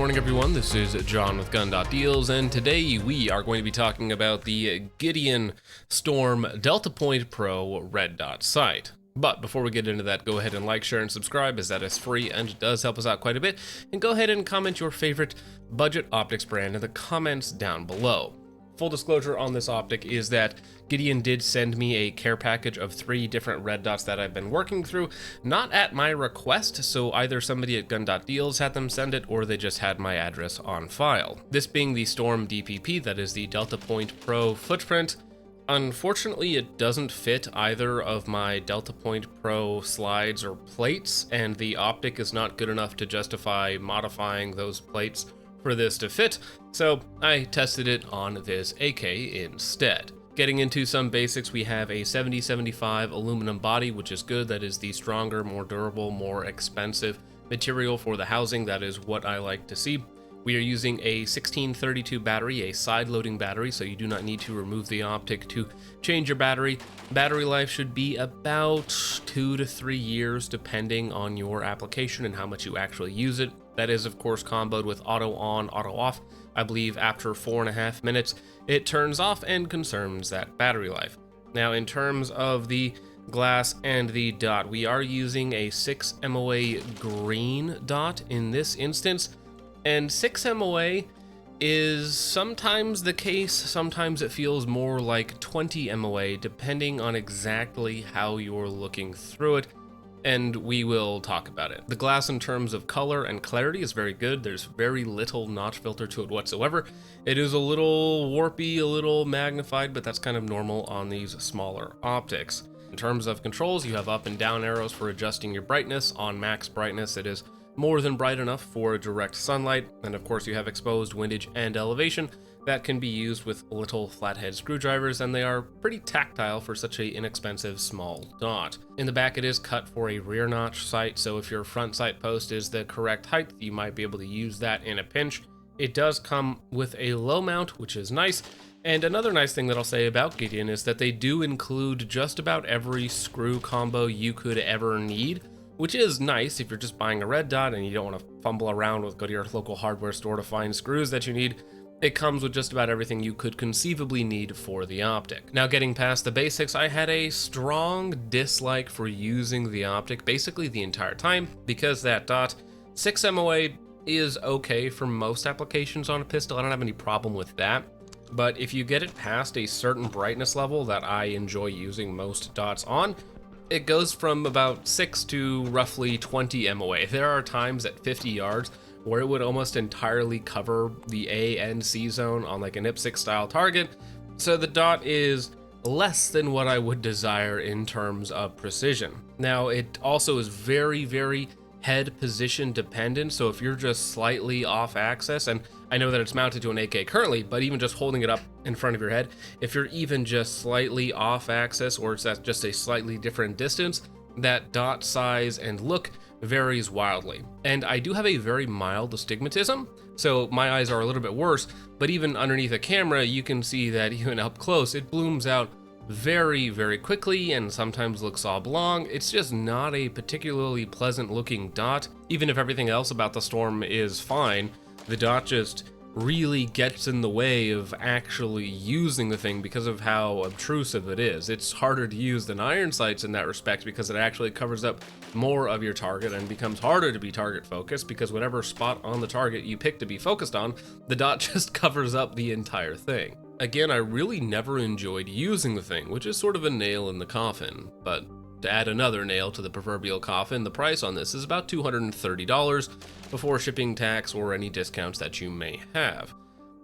morning everyone, this is John with Gun.Deals, and today we are going to be talking about the Gideon Storm Delta Point Pro red dot sight. But before we get into that, go ahead and like, share, and subscribe, as that is free and it does help us out quite a bit. And go ahead and comment your favorite budget optics brand in the comments down below. Full disclosure on this optic is that Gideon did send me a care package of 3 different red dots that I've been working through, not at my request, so either somebody at Gun.Deals had them send it or they just had my address on file. This being the Storm DPP, that is the Delta Point Pro footprint. Unfortunately, it doesn't fit either of my Delta Point Pro slides or plates, and the optic is not good enough to justify modifying those plates for this to fit, so I tested it on this AK instead. Getting into some basics, we have a 7075 aluminum body, which is good. That is the stronger, more durable, more expensive material for the housing. That is what I like to see. We are using a 1632 battery, a side-loading battery, so you do not need to remove the optic to change your battery. Battery life should be about 2 to 3 years, depending on your application and how much you actually use it. That is, of course, comboed with auto on, auto off. I believe after 4.5 minutes, it turns off and conserves that battery life. Now, in terms of the glass and the dot, we are using a 6 MOA green dot in this instance. And 6 MOA is sometimes the case, sometimes it feels more like 20 MOA, depending on exactly how you're looking through it, and we will talk about it. The glass in terms of color and clarity is very good. There's very little notch filter to it whatsoever. It is a little warpy, a little magnified, but that's kind of normal on these smaller optics. In terms of controls, you have up and down arrows for adjusting your brightness. On max brightness, it is more than bright enough for direct sunlight, and of course you have exposed, windage, and elevation that can be used with little flathead screwdrivers, and they are pretty tactile for such an inexpensive small dot. In the back, it is cut for a rear notch sight, so if your front sight post is the correct height, you might be able to use that in a pinch. It does come with a low mount, which is nice. And another nice thing that I'll say about Gideon is that they do include just about every screw combo you could ever need, which is nice if you're just buying a red dot and you don't want to fumble around go to your local hardware store to find screws that you need. It comes with just about everything you could conceivably need for the optic. Now, getting past the basics, I had a strong dislike for using the optic basically the entire time, because that dot, 6 MOA, is okay for most applications on a pistol. I don't have any problem with that. But if you get it past a certain brightness level that I enjoy using most dots on, it goes from about 6 to roughly 20 MOA. There are times at 50 yards where it would almost entirely cover the A and C zone on like an IPSC style target. So the dot is less than what I would desire in terms of precision. Now, it also is very, very head position dependent. So if you're just slightly off axis, and I know that it's mounted to an AK currently, but even just holding it up in front of your head, if you're even just slightly off axis, or it's at just a slightly different distance, that dot size and look varies wildly. And I do have a very mild astigmatism, so my eyes are a little bit worse, but even underneath a camera, you can see that even up close, it blooms out very, very quickly and sometimes looks oblong. It's just not a particularly pleasant looking dot. Even if everything else about the Storm is fine, the dot just really gets in the way of actually using the thing because of how obtrusive it is. It's harder to use than iron sights in that respect because it actually covers up more of your target and becomes harder to be target focused, because whatever spot on the target you pick to be focused on, the dot just covers up the entire thing. Again, I really never enjoyed using the thing, which is sort of a nail in the coffin, but to add another nail to the proverbial coffin, the price on this is about $230 before shipping, tax, or any discounts that you may have.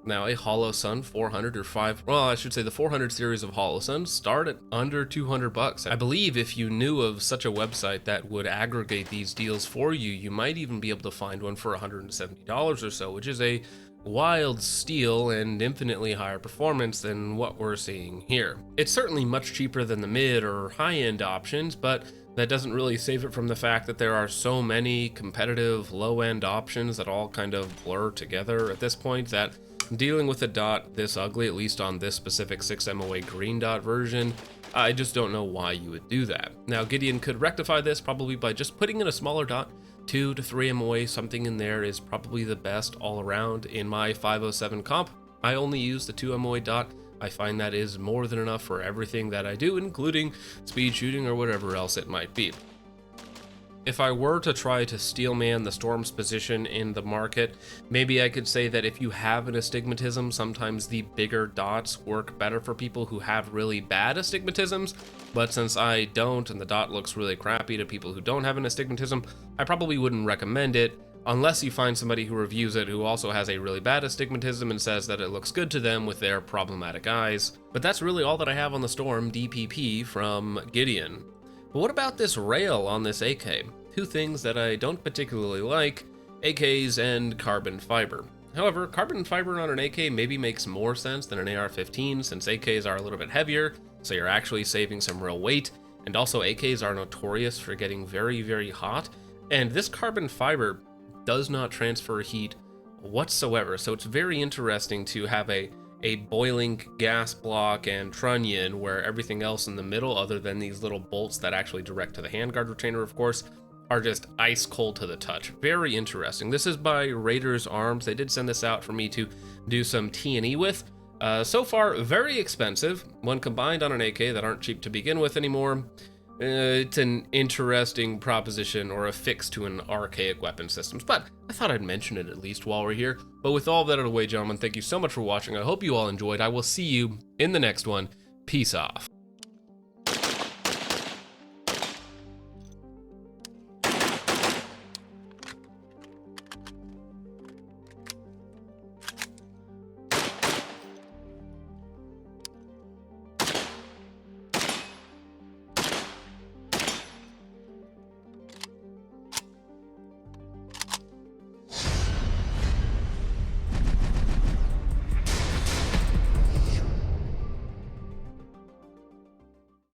Now, a Holosun 400 or 5, well, I should say the 400 series of Holosuns start at under $200. I believe if you knew of such a website that would aggregate these deals for you, you might even be able to find one for $170 or so, which is a wild steal and infinitely higher performance than what we're seeing here. It's certainly much cheaper than the mid or high-end options, but that doesn't really save it from the fact that there are so many competitive low-end options that all kind of blur together at this point that dealing with a dot this ugly, at least on this specific 6 MOA green dot version, I just don't know why you would do that. Now, Gideon could rectify this probably by just putting in a smaller dot 2 to 3 MOA, something in there is probably the best all around. In my 507 comp, I only use the 2 MOA dot. I find that is more than enough for everything that I do, including speed shooting or whatever else it might be. If I were to try to steelman the Storm's position in the market, maybe I could say that if you have an astigmatism, sometimes the bigger dots work better for people who have really bad astigmatisms, but since I don't and the dot looks really crappy to people who don't have an astigmatism, I probably wouldn't recommend it unless you find somebody who reviews it who also has a really bad astigmatism and says that it looks good to them with their problematic eyes. But that's really all that I have on the Storm DPP from Gideon. But what about this rail on this AK? Two things that I don't particularly like, AKs and carbon fiber. However, carbon fiber on an AK maybe makes more sense than an AR-15 since AKs are a little bit heavier, so you're actually saving some real weight, and also AKs are notorious for getting very, very hot, and this carbon fiber does not transfer heat whatsoever, so it's very interesting to have a boiling gas block and trunnion where everything else in the middle, other than these little bolts that actually direct to the handguard retainer, of course, are just ice cold to the touch. Very interesting. This is by Raiders Arms. They did send this out for me to do some T&E with. So far, very expensive. When combined on an AK that aren't cheap to begin with anymore, it's an interesting proposition or a fix to an archaic weapon systems, but I thought I'd mention it at least while we're here. But with all that out of the way, gentlemen, thank you so much for watching. I hope you all enjoyed. I will see you in the next one. Peace off.